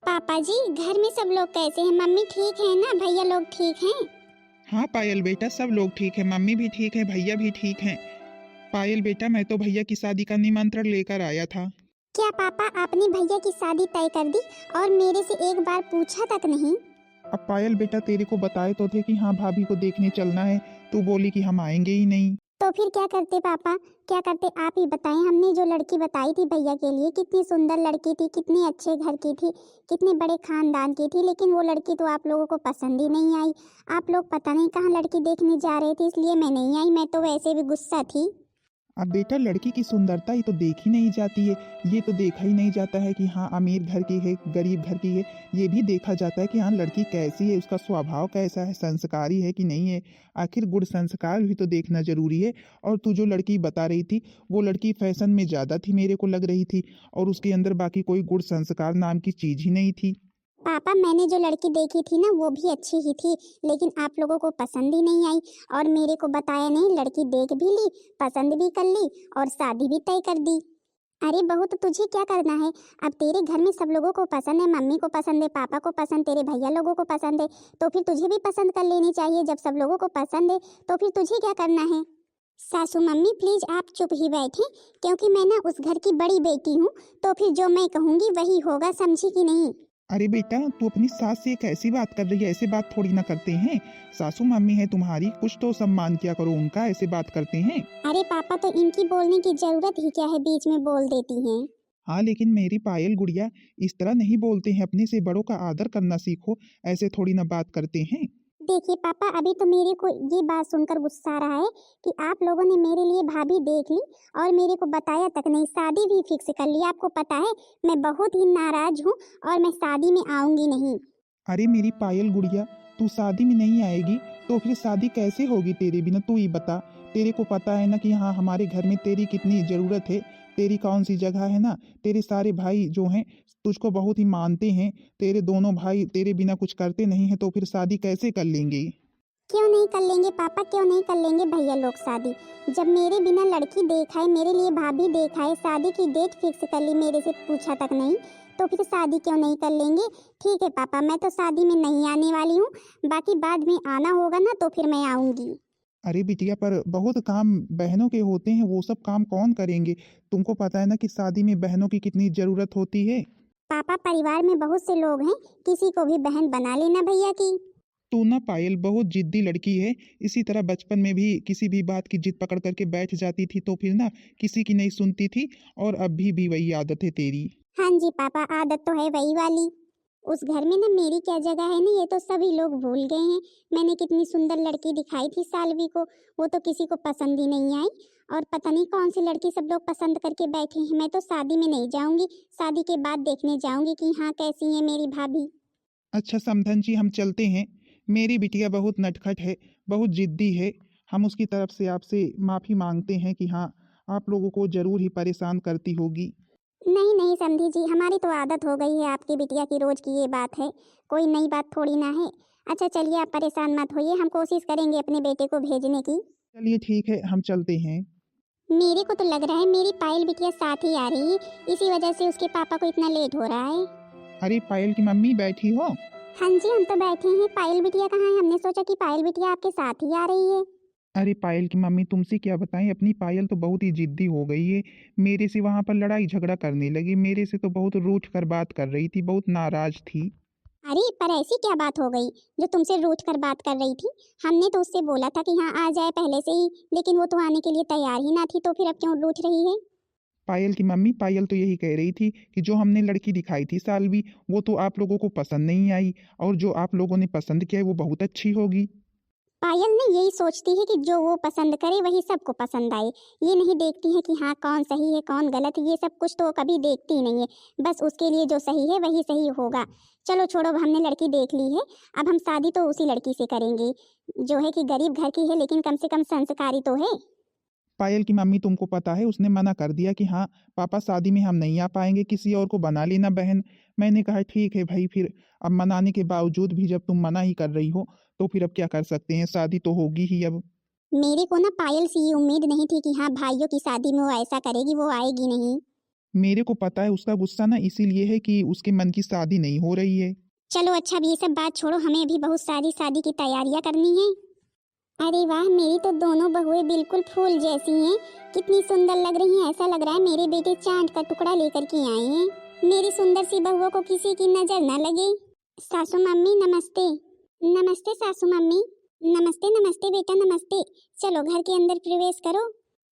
पापा जी, घर में सब लोग कैसे हैं? मम्मी ठीक है ना? भैया लोग ठीक हैं? हाँ पायल बेटा, सब लोग ठीक है। मम्मी भी ठीक है, भैया भी ठीक हैं। पायल बेटा, मैं तो भैया की शादी का निमंत्रण लेकर आया था। क्या पापा आपने भैया की शादी तय कर दी और मेरे से एक बार पूछा तक नहीं? अब पायल बेटा, तेरे को बताए तो थे कि हाँ भाभी को देखने चलना है। तू बोली कि हम आएंगे ही नहीं। तो फिर क्या करते पापा? क्या करते आप ही बताएं। हमने जो लड़की बताई थी भैया के लिए कितनी सुंदर लड़की थी, कितने अच्छे घर की थी, कितने बड़े खानदान की थी, लेकिन वो लड़की तो आप लोगों को पसंद ही नहीं आई। आप लोग पता नहीं कहाँ लड़की देखने जा रहे थे, इसलिए मैं नहीं आई। मैं तो वैसे भी गुस्सा थी। अब बेटा, लड़की की सुंदरता ही तो देखी नहीं जाती है। ये तो देखा ही नहीं जाता है कि हाँ अमीर घर की है, गरीब घर की है। ये भी देखा जाता है कि हाँ लड़की कैसी है, उसका स्वभाव कैसा है, संस्कारी है कि नहीं है। आखिर गुण संस्कार भी तो देखना जरूरी है। और तू जो लड़की बता रही थी, वो लड़की फैशन में ज़्यादा थी, मेरे को लग रही थी। और उसके अंदर बाकी कोई गुण संस्कार नाम की चीज़ ही नहीं थी। पापा, मैंने जो लड़की देखी थी ना वो भी अच्छी ही थी, लेकिन आप लोगों को पसंद ही नहीं आई। और मेरे को बताया नहीं, लड़की देख भी ली, पसंद भी कर ली और शादी भी तय कर दी। अरे बहू, तो तुझे क्या करना है? अब तेरे घर में सब लोगों को पसंद है, मम्मी को पसंद है, पापा को पसंद, तेरे भैया लोगों को पसंद है, तो फिर तुझे भी पसंद कर लेनी चाहिए। जब सब लोगों को पसंद है तो फिर तुझे क्या करना है? सासू मम्मी प्लीज आप चुप ही बैठे, क्योंकि मैं ना उस घर की बड़ी बेटी हूँ, तो फिर जो मैं कहूँगी वही होगा, समझी कि नहीं? अरे बेटा, तू अपनी सास से कैसी बात कर रही है? ऐसे बात थोड़ी ना करते हैं। सासू मम्मी है तुम्हारी, कुछ तो सम्मान किया करो उनका, ऐसे बात करते हैं। अरे पापा, तो इनकी बोलने की जरूरत ही क्या है, बीच में बोल देती हैं। हाँ लेकिन मेरी पायल गुड़िया, इस तरह नहीं बोलते हैं। अपने से बड़ों का आदर करना सीखो। ऐसे थोड़ी ना बात करते हैं। देखिए पापा, अभी तो मेरे को ये बात सुनकर गुस्सा आ रहा है कि आप लोगों ने मेरे लिए भाभी देख ली और मेरे को बताया तक नहीं, शादी भी फिक्स कर ली। आपको पता है मैं बहुत ही नाराज हूँ और मैं शादी में आऊंगी नहीं। अरे मेरी पायल गुड़िया, तू शादी में नहीं आएगी तो फिर शादी कैसे होगी तेरे बिना? तू ही बता। तेरे को पता है ना कि हाँ हमारे घर में तेरी कितनी ज़रूरत है। तेरी कौन सी जगह है ना। तेरे सारे भाई जो हैं तुझको बहुत ही मानते हैं। तेरे दोनों भाई तेरे बिना कुछ करते नहीं हैं, तो फिर शादी कैसे कर लेंगे? क्यों नहीं कर लेंगे पापा, क्यों नहीं कर लेंगे भैया लोग शादी? जब मेरे बिना लड़की देखा है, मेरे लिए भाभी देखा है, शादी की डेट फिक्स कर ली, मेरे से पूछा तक नहीं, तो फिर शादी क्यों नहीं कर लेंगे? ठीक है पापा, मैं तो शादी में नहीं आने वाली हूँ। बाकी बाद में आना होगा ना तो फिर मैं आऊंगी। अरे बिटिया, पर बहुत काम बहनों के होते हैं, वो सब काम कौन करेंगे? तुमको पता है ना कि शादी में बहनों की कितनी ज़रूरत होती है। पापा, परिवार में बहुत से लोग हैं, किसी को भी बहन बना लेना भैया की। तू ना पायल बहुत जिद्दी लड़की है। इसी तरह बचपन में भी किसी भी बात की जिद पकड़ करके बैठ जाती थी, तो फिर ना किसी की नहीं सुनती थी। और अभी भी वही आदत है तेरी। हाँ जी पापा, आदत तो है वही वाली। उस घर में ना मेरी क्या जगह है ना, ये तो सभी लोग भूल गए हैं। मैंने कितनी सुंदर लड़की दिखाई थी सालवी को, वो तो किसी को पसंद ही नहीं आई। और पता नहीं कौन सी लड़की सब लोग पसंद करके बैठे हैं। मैं तो शादी में नहीं जाऊंगी, शादी के बाद देखने जाऊंगी कि हाँ कैसी है मेरी भाभी। अच्छा समधन जी, हम चलते हैं। मेरी बिटिया बहुत नटखट है, बहुत जिद्दी है। हम उसकी तरफ से आपसे माफ़ी मांगते हैं कि हाँ आप लोगों को ज़रूर ही परेशान करती होगी। नहीं नहीं समधी जी, हमारी तो आदत हो गई है आपकी बिटिया की, रोज की ये बात है, कोई नई बात थोड़ी ना है। अच्छा चलिए, आप परेशान मत होइए, हम कोशिश करेंगे अपने बेटे को भेजने की। चलिए ठीक है, हम चलते हैं। मेरे को तो लग रहा है मेरी पायल बिटिया साथ ही आ रही है, इसी वजह से उसके पापा को इतना लेट हो रहा है। अरे पायल की मम्मी बैठी हो? हाँ जी, हम तो बैठे हैं। पायल बिटिया कहाँ है? हमने सोचा कि पायल बिटिया आपके साथ ही आ रही है। अरे पायल की मम्मी, तुमसे क्या बताएं, अपनी पायल तो बहुत ही जिद्दी हो गई है। मेरे से वहां पर लड़ाई झगड़ा करने लगी। मेरे से तो बहुत रूठ कर बात कर रही थी, बहुत नाराज थी। अरे पर ऐसी क्या बात हो गई जो तुमसे रूठ कर बात कर रही थी? हमने तो उससे बोला था कि हाँ आ जाए पहले से ही, लेकिन वो तो आने के लिए तैयार ही ना थी, तो फिर अब क्यों रूठ रही है? पायल की मम्मी, पायल तो यही कह रही थी कि जो हमने लड़की दिखाई थी सालवी, वो तो आप लोगों को पसंद नहीं आई। और जो आप लोगों ने पसंद किया है वो बहुत अच्छी होगी। पायल ने यही सोचती है कि जो वो पसंद करे वही सबको पसंद आए। ये नहीं देखती है कि हाँ कौन सही है कौन गलत है, ये सब कुछ तो कभी देखती ही नहीं है। बस उसके लिए जो सही है वही सही होगा। चलो छोड़ो, अब हमने लड़की देख ली है, अब हम शादी तो उसी लड़की से करेंगे जो है कि गरीब घर की है, लेकिन कम से कम संस्कारी तो है। पायल की मम्मी, तुमको पता है उसने मना कर दिया कि हाँ पापा शादी में हम नहीं आ पाएंगे, किसी और को बना लेना बहन। मैंने कहा ठीक है भाई, फिर अब मनाने के बावजूद भी जब तुम मना ही कर रही हो, तो फिर अब क्या कर सकते हैं, शादी तो होगी ही अब। मेरे को ना पायल से ये उम्मीद नहीं थी कि हाँ भाइयों की शादी में वो ऐसा करेगी, वो आएगी नहीं। मेरे को पता है उसका गुस्सा ना इसीलिए है कि उसके मन की शादी नहीं हो रही है। चलो अच्छा, अब ये सब बात छोड़ो, हमें अभी बहुत सारी शादी की तैयारियां करनी है। अरे वाह, मेरी तो दोनों बहुएं बिल्कुल फूल जैसी हैं। कितनी सुंदर लग रही हैं, ऐसा लग रहा है मेरे बेटे चांद का टुकड़ा लेकर के आए हैं। मेरी सुंदर सी बहुओं को किसी की नजर न लगे। सासू मम्मी नमस्ते। नमस्ते सासू मम्मी। नमस्ते नमस्ते बेटा नमस्ते। चलो घर के अंदर प्रवेश करो।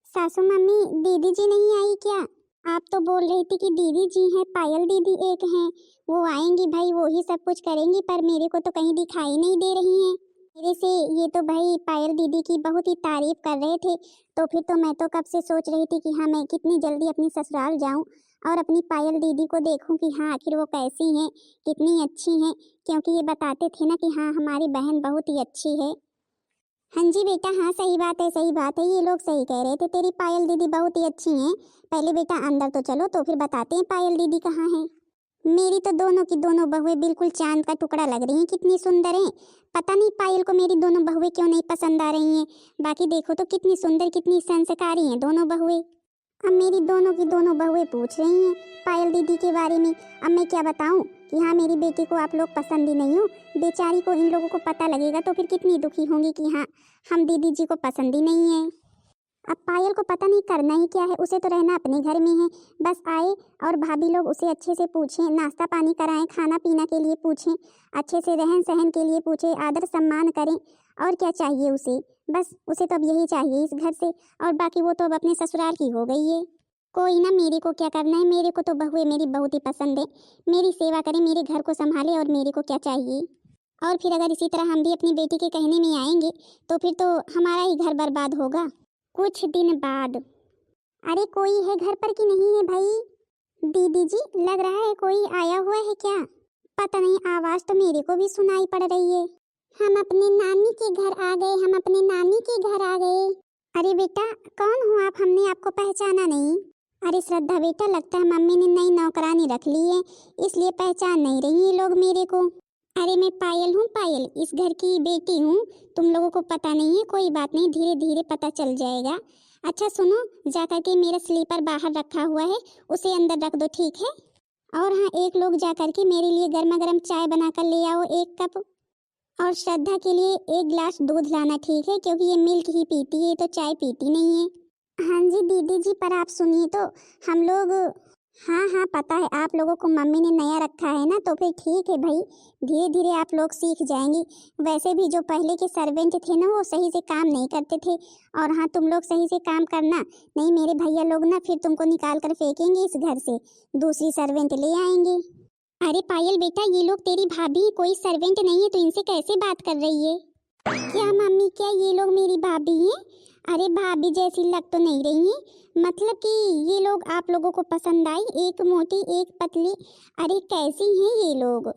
सासू मम्मी, दीदी जी नहीं आई क्या? आप तो बोल रही थी कि दीदी जी हैं, पायल दीदी एक हैं, वो आएंगी भाई, वो ही सब कुछ करेंगी, पर मेरे को तो कहीं दिखाई नहीं दे रही हैं। मेरे से ये तो भाई पायल दीदी की बहुत ही तारीफ कर रहे थे, तो फिर तो मैं तो कब से सोच रही थी कि हाँ मैं कितनी जल्दी अपनी ससुराल जाऊं और अपनी पायल दीदी को देखूं कि हाँ आखिर वो कैसी हैं, कितनी अच्छी हैं, क्योंकि ये बताते थे ना कि हाँ हमारी बहन बहुत ही अच्छी है। हाँ जी बेटा, हाँ सही बात है सही बात है, ये लोग सही कह रहे थे, तेरी पायल दीदी बहुत ही अच्छी हैं। पहले बेटा अंदर तो चलो, तो फिर बताते हैं पायल दीदी कहाँ हैं। मेरी तो दोनों की दोनों बहुएं बिल्कुल चांद का टुकड़ा लग रही हैं, कितनी सुंदर हैं। पता नहीं पायल को मेरी दोनों बहुएं क्यों नहीं पसंद आ रही हैं। बाकी देखो तो कितनी सुंदर कितनी संस्कारी हैं दोनों बहुएं। अब मेरी दोनों की दोनों बहुएं पूछ रही हैं पायल दीदी के बारे में। अब मैं क्या बताऊं कि हाँ मेरी बेटी को आप लोग पसंद ही नहीं हो। बेचारी को इन लोगों को पता लगेगा तो फिर कितनी दुखी होंगी कि हाँ हम दीदी जी को पसंद ही नहीं है। अब पायल को पता नहीं करना ही क्या है, उसे तो रहना अपने घर में है। बस आए और भाभी लोग उसे अच्छे से पूछें, नाश्ता पानी कराएं, खाना पीना के लिए पूछें, अच्छे से रहन सहन के लिए पूछें, आदर सम्मान करें। और क्या चाहिए उसे? बस उसे तो अब यही चाहिए इस घर से, और बाकी वो तो अब अपने ससुराल की हो गई है। कोई ना, मेरे को क्या करना है, मेरे को तो बहुएं मेरी बहुत ही पसंद है। मेरी सेवा करे, मेरे घर को संभाले, और मेरे को क्या चाहिए। और फिर अगर इसी तरह हम भी अपनी बेटी के कहने में आएंगे तो फिर तो हमारा ही घर बर्बाद होगा। कुछ दिन बाद, अरे कोई है घर पर कि नहीं है भाई? दीदी जी, लग रहा है कोई आया हुआ है क्या? पता नहीं, आवाज तो मेरे को भी सुनाई पड़ रही है। हम अपने नानी के घर आ गए, हम अपने नानी के घर आ गए। अरे बेटा कौन हो आप? हमने आपको पहचाना नहीं। अरे श्रद्धा बेटा, लगता है मम्मी ने नई नौकरानी रख ली है, इसलिए पहचान नहीं रही ये लोग मेरे को। अरे मैं पायल हूँ, पायल इस घर की बेटी हूँ। तुम लोगों को पता नहीं है, कोई बात नहीं, धीरे धीरे पता चल जाएगा। अच्छा सुनो, जा करके मेरा स्लीपर बाहर रखा हुआ है, उसे अंदर रख दो, ठीक है? और हाँ, एक लोग जा करके मेरे लिए गर्मा गर्म चाय बना कर ले आओ 1 कप। और श्रद्धा के लिए 1 गिलास दूध लाना, ठीक है? क्योंकि ये मिल्क ही पीती है, तो चाय पीती नहीं है। हाँ जी दीदी जी, पर आप सुनिए तो, हम लोग, हाँ हाँ पता है, आप लोगों को मम्मी ने नया रखा है ना, तो फिर ठीक है भाई, धीरे धीरे आप लोग सीख जाएंगी। वैसे भी जो पहले के सर्वेंट थे ना, वो सही से काम नहीं करते थे। और हाँ, तुम लोग सही से काम करना, नहीं मेरे भैया लोग ना फिर तुमको निकाल कर फेंकेंगे इस घर से, दूसरी सर्वेंट ले आएंगे। अरे पायल बेटा, ये लोग तेरी भाभी, कोई सर्वेंट नहीं है, तो इनसे कैसे बात कर रही है? क्या मम्मी, क्या ये लोग मेरी भाभी हैं? अरे भाभी जैसी लग तो नहीं रही हैं। मतलब कि ये लोग आप लोगों को पसंद आई, एक मोटी एक पतली। अरे कैसी हैं ये लोग?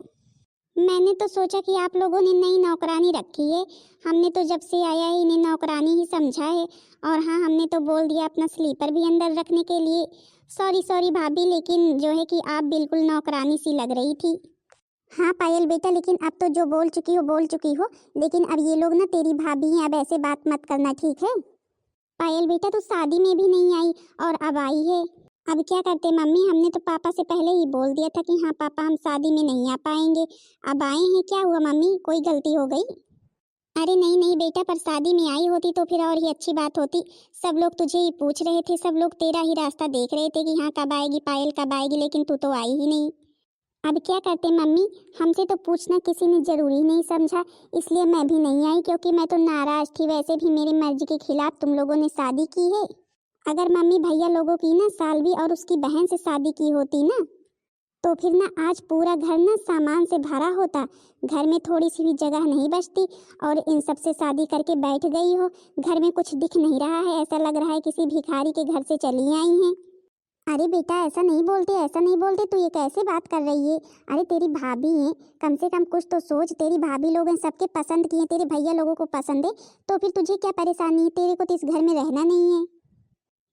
मैंने तो सोचा कि आप लोगों ने नई नौकरानी रखी है। हमने तो जब से आया है इन्हें नौकरानी ही समझा है। और हाँ, हमने तो बोल दिया अपना स्लीपर भी अंदर रखने के लिए। सॉरी सॉरी भाभी, लेकिन जो है कि आप बिल्कुल नौकरानी सी लग रही थी। हाँ पायल बेटा, लेकिन अब तो जो बोल चुकी हो, लेकिन अब ये लोग ना तेरी भाभी हैं, अब ऐसे बात मत करना, ठीक है? पायल बेटा, तो शादी में भी नहीं आई और अब आई है, अब क्या करते मम्मी? हमने तो पापा से पहले ही बोल दिया था कि हाँ पापा हम शादी में नहीं आ पाएंगे, अब आए हैं, क्या हुआ मम्मी, कोई गलती हो गई? अरे नहीं नहीं बेटा, पर शादी में आई होती तो फिर और ही अच्छी बात होती। सब लोग तुझे ही पूछ रहे थे, सब लोग तेरा ही रास्ता देख रहे थे कि हाँ कब आएगी पायल, कब आएगी, लेकिन तू तो आई ही नहीं। अब क्या करते मम्मी, हमसे तो पूछना किसी ने जरूरी नहीं समझा, इसलिए मैं भी नहीं आई, क्योंकि मैं तो नाराज थी। वैसे भी मेरी मर्जी के खिलाफ तुम लोगों ने शादी की है। अगर मम्मी भैया लोगों की ना सालवी और उसकी बहन से शादी की होती ना, तो फिर ना आज पूरा घर ना सामान से भरा होता, घर में थोड़ी सी भी जगह नहीं बचती। और इन सब से शादी करके बैठ गई हो, घर में कुछ दिख नहीं रहा है, ऐसा लग रहा है किसी भिखारी के घर से चली आई हैं। अरे बेटा ऐसा नहीं बोलते, ऐसा नहीं बोलते, तू ये कैसे बात कर रही है? अरे तेरी भाभी है, कम से कम कुछ तो सोच, तेरी भाभी लोग हैं, सबके पसंद किए, तेरे भैया लोगों को पसंद है, तो फिर तुझे क्या परेशानी है? तेरे को तो इस घर में रहना नहीं है।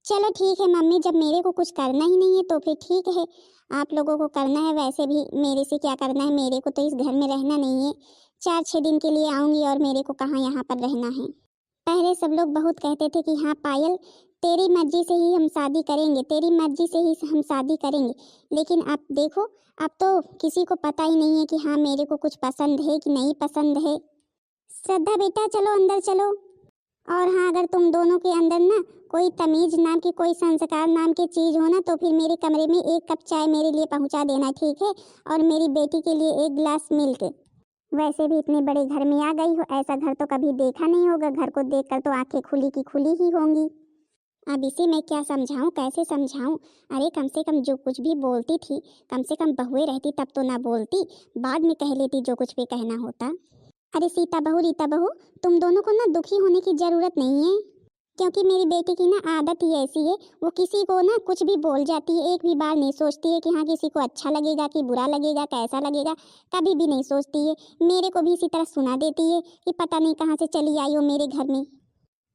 चलो ठीक है मम्मी, जब मेरे को कुछ करना ही नहीं है तो फिर ठीक है, आप लोगों को करना है, वैसे भी मेरे से क्या करना है, मेरे को तो इस घर में रहना नहीं है। 4-6 दिन के लिए आऊँगी और मेरे को कहाँ यहाँ पर रहना है। पहले सब लोग बहुत कहते थे कि हाँ पायल, तेरी मर्जी से ही हम शादी करेंगे, तेरी मर्जी से ही हम शादी करेंगे, लेकिन अब देखो, अब तो किसी को पता ही नहीं है कि हाँ मेरे को कुछ पसंद है कि नहीं पसंद है। श्रद्धा बेटा चलो अंदर चलो। और हाँ, अगर तुम दोनों के अंदर ना कोई तमीज नाम की, कोई संस्कार नाम की चीज हो ना, तो फिर मेरे कमरे में 1 कप चाय मेरे लिए पहुंचा देना, ठीक है? और मेरी बेटी के लिए 1 गिलास मिल्क। वैसे भी इतने बड़े घर में आ गई हो, ऐसा घर तो कभी देखा नहीं होगा, घर को देखकर तो आंखें खुली की खुली ही होंगी। अब इसे मैं क्या समझाऊं, कैसे समझाऊं? अरे कम से कम जो कुछ भी बोलती थी, कम से कम बहुएं रहती तब तो ना बोलती, बाद में कह लेती जो कुछ भी कहना होता। अरे सीता बहू, रीता बहू, तुम दोनों को ना दुखी होने की जरूरत नहीं है, क्योंकि मेरी बेटी की ना आदत ही ऐसी है, वो किसी को ना कुछ भी बोल जाती है, एक भी बार नहीं सोचती है कि हाँ किसी को अच्छा लगेगा कि बुरा लगेगा, कैसा लगेगा, कभी भी नहीं सोचती है। मेरे को भी इसी तरह सुना देती है कि पता नहीं कहाँ से चली आई हो मेरे घर में।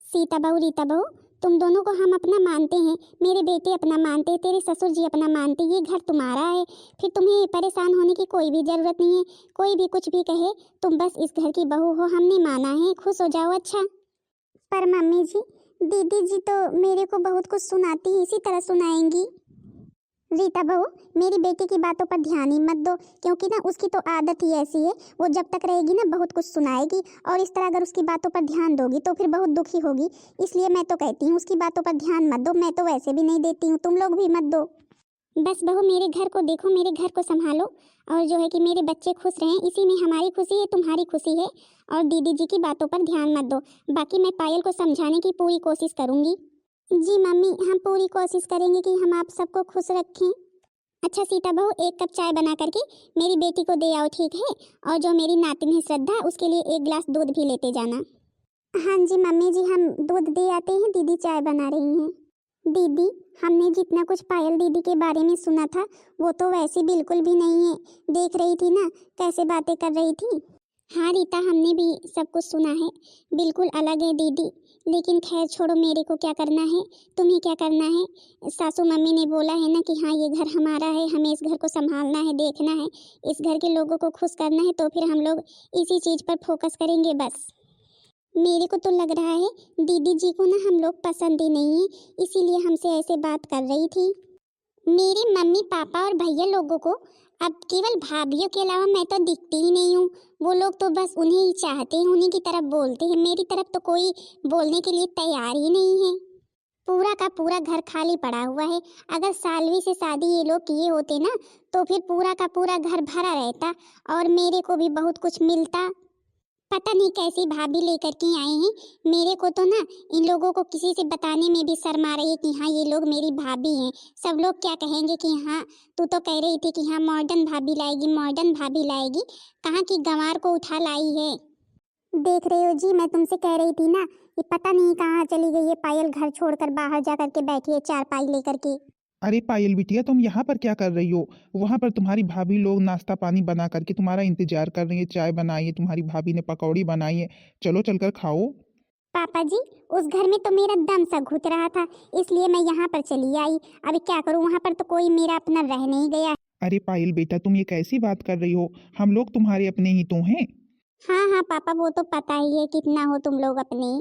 सीता बहू, रीता बहू, तुम दोनों को हम अपना मानते हैं, मेरे बेटे अपना मानते हैं, तेरे ससुर जी अपना मानते हैं, ये घर तुम्हारा है, फिर तुम्हें परेशान होने की कोई भी जरूरत नहीं है। कोई भी कुछ भी कहे, तुम बस इस घर की बहू हो, हमने माना है, खुश हो जाओ। अच्छा पर मम्मी जी, दीदी जी तो मेरे को बहुत कुछ सुनाती है, इसी तरह सुनाएंगी। रीता बहू, मेरी बेटी की बातों पर ध्यान ही मत दो, क्योंकि ना उसकी तो आदत ही ऐसी है, वो जब तक रहेगी ना बहुत कुछ सुनाएगी, और इस तरह अगर उसकी बातों पर ध्यान दोगी तो फिर बहुत दुखी होगी। इसलिए मैं तो कहती हूँ उसकी बातों पर ध्यान मत दो, मैं तो वैसे भी नहीं देती हूँ, तुम लोग भी मत दो। बस बहू मेरे घर को देखो, मेरे घर को संभालो, और जो है कि मेरे बच्चे खुश रहें, इसी में हमारी खुशी है, तुम्हारी खुशी है। और दीदी जी की बातों पर ध्यान मत दो, बाकी मैं पायल को समझाने की पूरी कोशिश करूँगी। जी मम्मी, हम पूरी कोशिश करेंगे कि हम आप सबको खुश रखें। अच्छा सीता बहू, 1 कप चाय बना करके मेरी बेटी को दे आओ, ठीक है? और जो मेरी नातिन है श्रद्धा, उसके लिए 1 गिलास दूध भी लेते जाना। हाँ जी मम्मी जी, हम दूध दे आते हैं, दीदी चाय बना रही हैं। दीदी, हमने जितना कुछ पायल दीदी के बारे में सुना था, वो तो वैसी बिल्कुल भी नहीं है। देख रही थी ना कैसे बातें कर रही थी। हाँ रीता, हमने भी सब कुछ सुना है, बिल्कुल अलग है दीदी। लेकिन खैर छोड़ो, मेरे को क्या करना है, तुम्हें क्या करना है? सासू मम्मी ने बोला है ना कि हाँ ये घर हमारा है, हमें इस घर को संभालना है, देखना है, इस घर के लोगों को खुश करना है, तो फिर हम लोग इसी चीज़ पर फोकस करेंगे बस। मेरे को तो लग रहा है दीदी जी को ना हम लोग पसंद ही नहीं है, इसीलिए हमसे ऐसे बात कर रही थी। मेरे मम्मी पापा और भैया लोगों को अब केवल भाभीियों के अलावा मैं तो दिखती ही नहीं हूँ। वो लोग तो बस उन्हें ही चाहते हैं, उन्हीं की तरफ बोलते हैं, मेरी तरफ तो कोई बोलने के लिए तैयार ही नहीं है। पूरा का पूरा घर खाली पड़ा हुआ है। अगर सालवी से शादी ये लोग किए होते ना, तो फिर पूरा का पूरा घर भरा रहता और मेरे को भी बहुत कुछ मिलता। पता नहीं कैसी भाभी लेकर के आए हैं। मेरे को तो ना इन लोगों को किसी से बताने में भी शर्म आ रही है कि हाँ ये लोग मेरी भाभी हैं। सब लोग क्या कहेंगे कि हाँ तू तो कह रही थी कि हाँ मॉडर्न भाभी लाएगी, मॉडर्न भाभी लाएगी, कहाँ की गंवार को उठा लाई है। देख रहे हो जी, मैं तुमसे कह रही थी ना कि पता नहीं कहाँ चली गई है पायल, घर छोड़कर बाहर जा करके बैठी है चारपाई लेकर के। अरे पायल बिटिया, तुम यहाँ पर क्या कर रही हो? वहाँ पर तुम्हारी भाभी लोग नाश्ता पानी बना करके तुम्हारा इंतजार कर रही है, चाय बनाई है तुम्हारी भाभी ने, पकौड़ी बनाई है, चलो चलकर खाओ। पापा जी, उस घर में तो मेरा दम सा घुट रहा था, इसलिए मैं यहाँ पर चली आई। अभी क्या करूँ, वहाँ पर तो कोई मेरा अपना रह नहीं गया। अरे पायल बेटा, तुम ये कैसी बात कर रही हो? हम लोग तुम्हारे अपने ही तो हैं। हाँ हाँ पापा, वो तो पता ही है कितना हो तुम लोग अपने।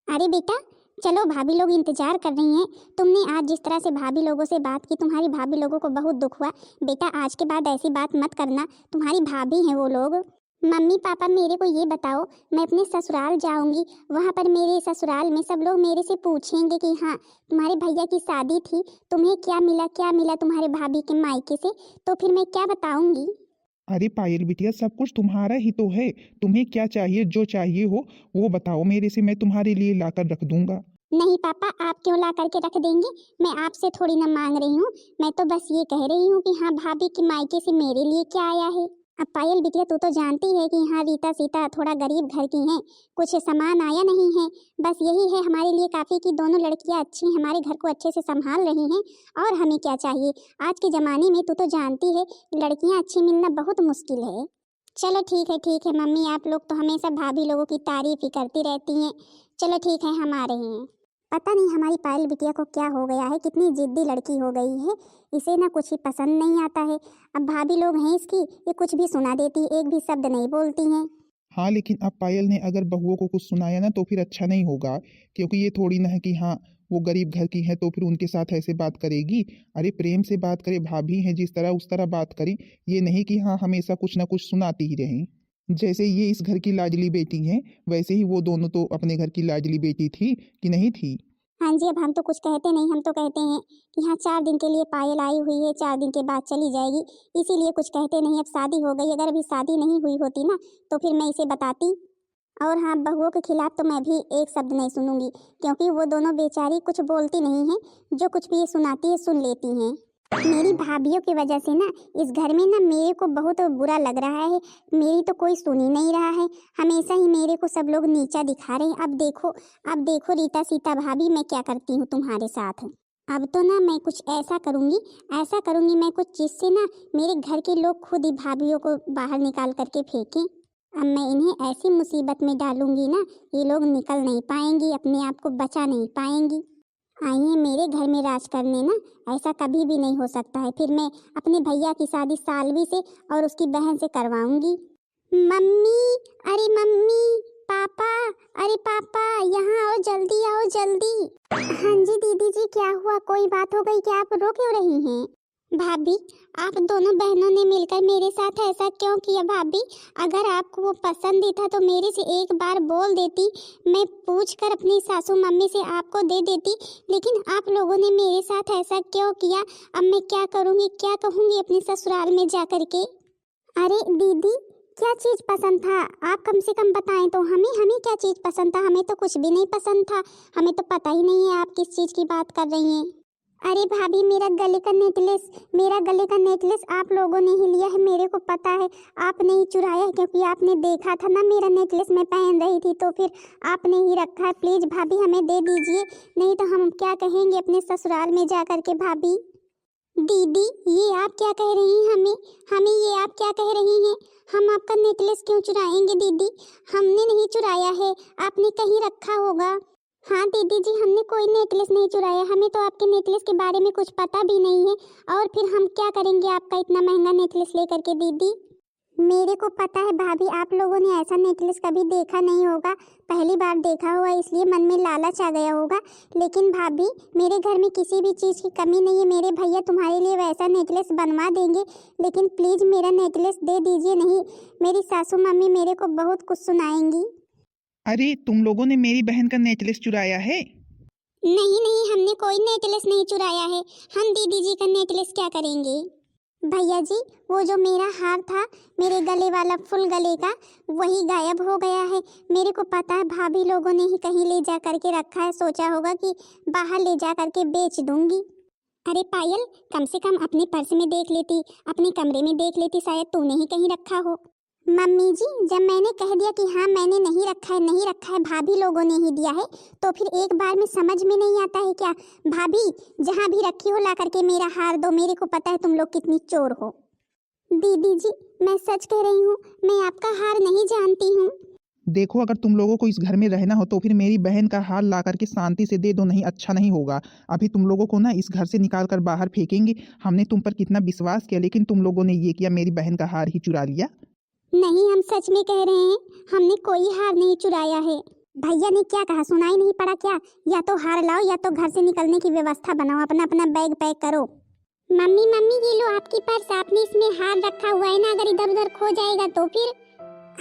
अरे बेटा चलो, भाभी लोग इंतजार कर रही हैं। तुमने आज जिस तरह से भाभी लोगों से बात की, तुम्हारी भाभी लोगों को बहुत दुख हुआ। बेटा आज के बाद ऐसी बात मत करना, तुम्हारी भाभी हैं वो लोग। मम्मी पापा मेरे को ये बताओ, मैं अपने ससुराल जाऊंगी, वहाँ पर मेरे ससुराल में सब लोग मेरे से पूछेंगे कि हाँ तुम्हारे भैया की शादी थी, तुम्हें क्या मिला तुम्हारे भाभी के मायके से, तो फिर मैं क्या बताऊंगी? अरे पायल बिटिया, सब कुछ तुम्हारा ही तो है। तुम्हें क्या चाहिए, जो चाहिए हो वो बताओ मेरे से, मैं तुम्हारे लिए लाकर रख दूंगा। नहीं पापा, आप क्यों ला करके रख देंगे? मैं आपसे थोड़ी ना मांग रही हूँ, मैं तो बस ये कह रही हूँ कि हाँ भाभी के मायके से मेरे लिए क्या आया है। अब पायल बिटिया तू तो जानती है कि हाँ रीता सीता थोड़ा गरीब घर की हैं, कुछ सामान आया नहीं है, बस यही है हमारे लिए काफ़ी कि दोनों लड़कियाँ अच्छी हमारे घर को अच्छे से संभाल रही हैं, और हमें क्या चाहिए। आज के ज़माने में तू तो जानती है लड़कियाँ अच्छी मिलना बहुत मुश्किल है। चलो ठीक है मम्मी, आप लोग तो हमेशा भाभी लोगों की तारीफ ही करती रहती हैं। चलो ठीक है, हम आ रहे हैं। पता नहीं हमारी पायल बिटिया को क्या हो गया है, कितनी जिद्दी लड़की हो गई है, इसे ना कुछ ही पसंद नहीं आता है। अब भाभी लोग हैं इसकी, ये कुछ भी सुना देती, एक भी शब्द नहीं बोलती हैं। हाँ, लेकिन अब पायल ने अगर बहुओं को कुछ सुनाया ना तो फिर अच्छा नहीं होगा, क्योंकि ये थोड़ी ना है कि हाँ, वो गरीब घर की है तो फिर उनके साथ ऐसे बात करेगी। अरे प्रेम से बात करे, भाभी हैं जिस तरह उस तरह बात करें। ये नहीं कि हाँ, हमेशा कुछ ना कुछ सुनाती ही रहें। जैसे ये इस घर की लाडली बेटी हैं, वैसे ही वो दोनों तो अपने घर की लाडली बेटी थी कि नहीं थी? हाँ जी, अब हम तो कुछ कहते नहीं, हम तो कहते हैं कि हाँ 4 दिन के लिए पायल आई हुई है, 4 दिन के बाद चली जाएगी, इसीलिए कुछ कहते नहीं। अब शादी हो गई, अगर अभी शादी नहीं हुई होती ना तो फिर मैं इसे बताती। और हाँ, बहुओं के खिलाफ तो मैं भी एक शब्द नहीं सुनूंगी, क्योंकि वो दोनों बेचारी कुछ बोलती नहीं है, जो कुछ भी ये सुनाती है सुन लेती हैं। मेरी भाभीियों की वजह से ना इस घर में ना मेरे को बहुत बुरा लग रहा है। मेरी तो कोई सुन ही नहीं रहा है, हमेशा ही मेरे को सब लोग नीचा दिखा रहे हैं। अब देखो रीता सीता भाभी, मैं क्या करती हूँ तुम्हारे साथ। अब तो ना मैं कुछ ऐसा करूंगी मैं कुछ, जिससे ना मेरे घर के लोग खुद ही भाभीियों को बाहर निकाल करके फेंकें। अब मैं इन्हें ऐसी मुसीबत में डालूंगी ना, ये लोग निकल नहीं पाएंगी, अपने आप को बचा नहीं पाएंगी। आई हैं मेरे घर में राज करने ना, ऐसा कभी भी नहीं हो सकता है। फिर मैं अपने भैया की शादी सालवी से और उसकी बहन से करवाऊंगी। मम्मी, अरे मम्मी, पापा, अरे पापा, यहाँ आओ, जल्दी आओ जल्दी। हाँ जी दीदी जी, क्या हुआ? कोई बात हो गई क्या? आप रो क्यों रही हैं? भाभी, आप दोनों बहनों ने मिलकर मेरे साथ ऐसा क्यों किया? भाभी, अगर आपको वो पसंद ही था तो मेरे से एक बार बोल देती, मैं पूछ कर अपनी सासू मम्मी से आपको दे देती। लेकिन आप लोगों ने मेरे साथ ऐसा क्यों किया? अब मैं क्या करूँगी, क्या कहूँगी अपने ससुराल में जा कर के? अरे दीदी, क्या चीज़ पसंद था? आप कम से कम बताएं तो हमें हमें क्या चीज़ पसंद था? हमें तो कुछ भी नहीं पसंद था, हमें तो पता ही नहीं है आप किस चीज़ की बात कर रही हैं। अरे भाभी, मेरा गले का नेकलेस आप लोगों ने ही लिया है, मेरे को पता है। आपने ही चुराया है, क्योंकि आपने देखा था ना मेरा नेकलेस मैं पहन रही थी, तो फिर आपने ही रखा है। प्लीज भाभी हमें दे दीजिए, नहीं तो हम क्या कहेंगे अपने ससुराल में जा कर के। भाभी, दीदी, ये आप क्या कह रही हैं? हमें ये आप क्या कह रही हैं? हम आपका नेकलेस क्यों चुराएंगे दीदी? हमने नहीं चुराया है, आपने कहीं रखा होगा। हाँ दीदी जी, हमने कोई नेकलेस नहीं चुराया, हमें तो आपके नेकलेस के बारे में कुछ पता भी नहीं है। और फिर हम क्या करेंगे आपका इतना महंगा नेकलेस लेकर के? दीदी, मेरे को पता है भाभी, आप लोगों ने ऐसा नेकलेस कभी देखा नहीं होगा, पहली बार देखा होगा, इसलिए मन में लालच आ गया होगा। लेकिन भाभी, मेरे घर में किसी भी चीज़ की कमी नहीं है, मेरे भैया तुम्हारे लिए वैसा नेकलेस बनवा देंगे। लेकिन प्लीज़ मेरा नेकलेस दे दीजिए, नहीं मेरी सासू मम्मी मेरे को बहुत कुछ सुनाएंगी। अरे तुम लोगों ने मेरी बहन का नेकलेस चुराया है? नहीं, हमने कोई नेकलेस नहीं चुराया है। हम दीदी जी का नेकलेस क्या करेंगे? भैया जी, वो जो मेरा हार था, मेरे गले वाला फुल गले का, वही गायब हो गया है। मेरे को पता है भाभी लोगों ने ही कहीं ले जा करके रखा है, सोचा होगा कि बाहर ले जा करके बेच दूंगी। अरे पायल, कम से कम अपने पर्स में देख लेती, अपने कमरे में देख लेती, शायद तूने ही कहीं रखा हो। मम्मी जी, जब मैंने कह दिया कि हाँ मैंने नहीं रखा है, भाभी लोगों ने ही दिया है, तो फिर एक बार में समझ में नहीं आता है क्या? भाभी, जहाँ भी रखी हो ला करके मेरा हार दो, मेरे को पता है तुम लोग कितनी चोर हो। दीदी जी, मैं सच कह रही हूँ, मैं आपका हार नहीं जानती हूँ। देखो, अगर तुम लोगों को इस घर में रहना हो तो फिर मेरी बहन का हार ला करके शांति से दे दो, नहीं अच्छा नहीं होगा। अभी तुम लोगों को ना इस घर से निकाल कर बाहर फेंकेंगे। हमने तुम पर कितना विश्वास किया, लेकिन तुम लोगों ने ये किया, मेरी बहन का हार ही चुरा लिया। नहीं, हम सच में कह रहे हैं, हमने कोई हार नहीं चुराया है। भैया ने क्या कहा, सुनाई नहीं पड़ा क्या? या तो हार लाओ या तो घर से निकलने की व्यवस्था बनाओ, अपना अपना बैग पैक करो। मम्मी, ये लो आपकी पर्स, आपने इसमें हार रखा हुआ है ना, अगर इधर उधर खो जाएगा तो फिर।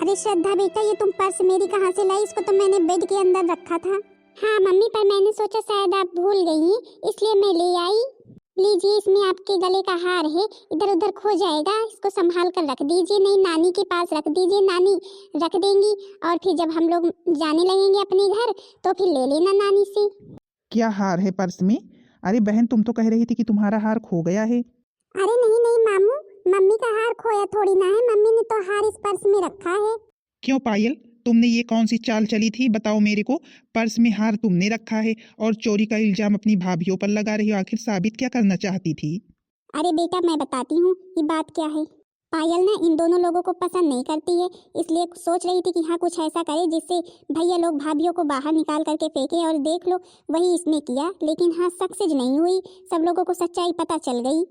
अरे श्रद्धा बेटा, ये तुम पर्स मेरी कहाँ से लाई? इसको तो मैंने बेड के अंदर रखा था। हाँ मम्मी, पर मैंने सोचा शायद आप भूल गई हैं, इसलिए मैं ले आई। लीजिए, इसमें आपके गले का हार है, इधर उधर खो जाएगा, इसको संभाल कर रख दीजिए, नहीं नानी के पास रख दीजिए, नानी रख देंगी। और फिर जब हम लोग जाने लगेंगे अपने घर तो फिर ले लेना नानी से। क्या हार है पर्स में? अरे बहन, तुम तो कह रही थी कि तुम्हारा हार खो गया है। अरे नहीं मामू, मम्मी का हार खोया थोड़ी ना है, मम्मी ने तो हार इस पर्स में रखा है। क्यों पायल, तुमने ये कौन सी चाल चली थी, बताओ मेरे को। पर्स में हार तुमने रखा है और चोरी का इल्जाम अपनी भाभीियों पर लगा रही हो, आखिर साबित क्या करना चाहती थी? अरे बेटा, मैं बताती हूँ ये बात क्या है। पायल ना इन दोनों लोगों को पसंद नहीं करती है, इसलिए सोच रही थी कि हाँ कुछ ऐसा करे जिससे भैया लोग भाभीियों को बाहर निकाल करके फेंके, और देख लो वही इसने किया। लेकिन हाँ, सक्सेस नहीं हुई, सब लोगों को सच्चाई पता चल गई।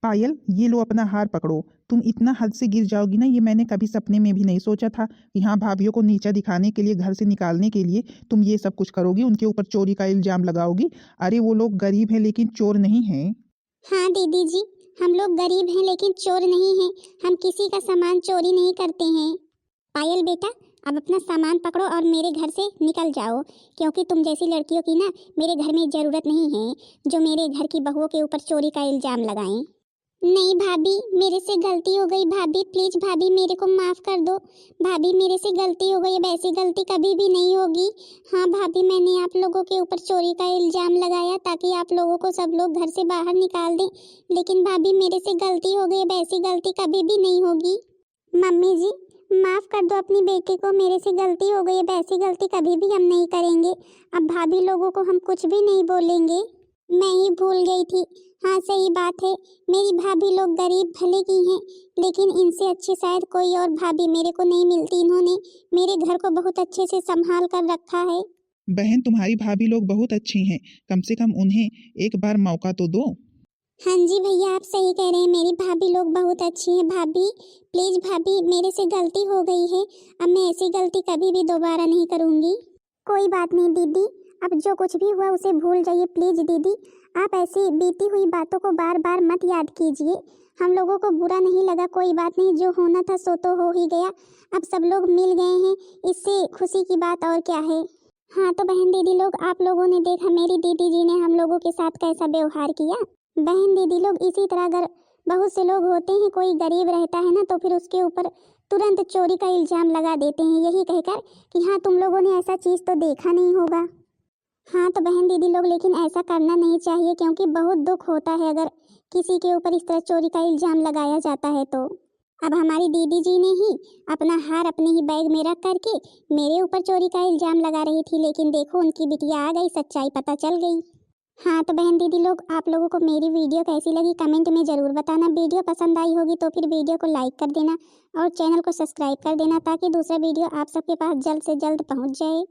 पायल, ये लो अपना हार पकड़ो। तुम इतना हद से गिर जाओगी ना, ये मैंने कभी सपने में भी नहीं सोचा था कि हाँ, भाभीियों को नीचा दिखाने के लिए, घर से निकालने के लिए तुम ये सब कुछ करोगी, उनके ऊपर चोरी का इल्जाम लगाओगी। अरे वो लोग गरीब हैं लेकिन चोर नहीं हैं। हाँ दीदी जी, हम लोग गरीब हैं लेकिन चोर नहीं हैं। हम किसी का सामान चोरी नहीं करते हैं। पायल बेटा, अब अपना सामान पकड़ो और मेरे घर से निकल जाओ, क्योंकि तुम जैसी लड़कियों की ना मेरे घर में ज़रूरत नहीं है, जो मेरे घर की बहुओं के ऊपर चोरी का इल्ज़ाम लगाएं। नहीं भाभी, मेरे से गलती हो गई भाभी, प्लीज़ भाभी मेरे को माफ़ कर दो। भाभी मेरे से गलती हो गई, अब ऐसी गलती कभी भी नहीं होगी। हाँ भाभी, मैंने आप लोगों के ऊपर चोरी का इल्ज़ाम लगाया ताकि आप लोगों को सब लोग घर से बाहर निकाल दें, लेकिन भाभी मेरे से गलती हो गई, अब ऐसी गलती कभी भी नहीं होगी। मम्मी जी, माफ़ कर दो अपनी बेटी को, मेरे से गलती हो गई, अब ऐसी गलती कभी भी हम नहीं करेंगे। अब भाभी लोगों को हम कुछ भी नहीं बोलेंगे। मैं ही भूल गई थी। हाँ सही बात है, मेरी भाभी लोग गरीब भले की हैं, लेकिन इनसे अच्छी शायद कोई और भाभी मेरे को नहीं मिलती। इन्होंने मेरे घर को बहुत अच्छे से संभाल कर रखा है। बहन, तुम्हारी भाभी लोग बहुत अच्छी हैं, कम से कम उन्हें एक बार मौका तो दो। हाँ जी भैया, आप सही कह रहे हैं, मेरी भाभी लोग बहुत अच्छी हैं। भाभी प्लीज़ भाभी, मेरे से गलती हो गई है, अब मैं ऐसी गलती कभी भी दोबारा नहीं करूँगी। कोई बात नहीं दीदी, अब जो कुछ भी हुआ उसे भूल जाइए प्लीज़ दीदी। आप ऐसी बीती हुई बातों को बार बार मत याद कीजिए। हम लोगों को बुरा नहीं लगा, कोई बात नहीं, जो होना था सो तो हो ही गया। अब सब लोग मिल गए हैं, इससे खुशी की बात और क्या है। हाँ तो बहन दीदी लोग, आप लोगों ने देखा मेरी दीदी जी ने हम लोगों के साथ कैसा व्यवहार किया। बहन दीदी लोग, इसी तरह अगर बहुत से लोग होते हैं, कोई गरीब रहता है ना तो फिर उसके ऊपर तुरंत चोरी का इल्ज़ाम लगा देते हैं, यही कहकर कि हाँ तुम लोगों ने ऐसा चीज़ तो देखा नहीं होगा। हाँ तो बहन दीदी लोग, लेकिन ऐसा करना नहीं चाहिए, क्योंकि बहुत दुख होता है अगर किसी के ऊपर इस तरह चोरी का इल्ज़ाम लगाया जाता है। तो अब हमारी दीदी जी ने ही अपना हार अपने ही बैग में रख करके मेरे ऊपर चोरी का इल्ज़ाम लगा रही थी, लेकिन देखो उनकी बिटिया आ गई, सच्चाई पता चल गई। हाँ तो बहन दीदी लोग, आप लोगों को मेरी वीडियो कैसी लगी कमेंट में ज़रूर बताना। वीडियो पसंद आई होगी तो फिर वीडियो को लाइक कर देना और चैनल को सब्सक्राइब कर देना, ताकि दूसरा वीडियो आप सबके पास जल्द से जल्द पहुँच जाए।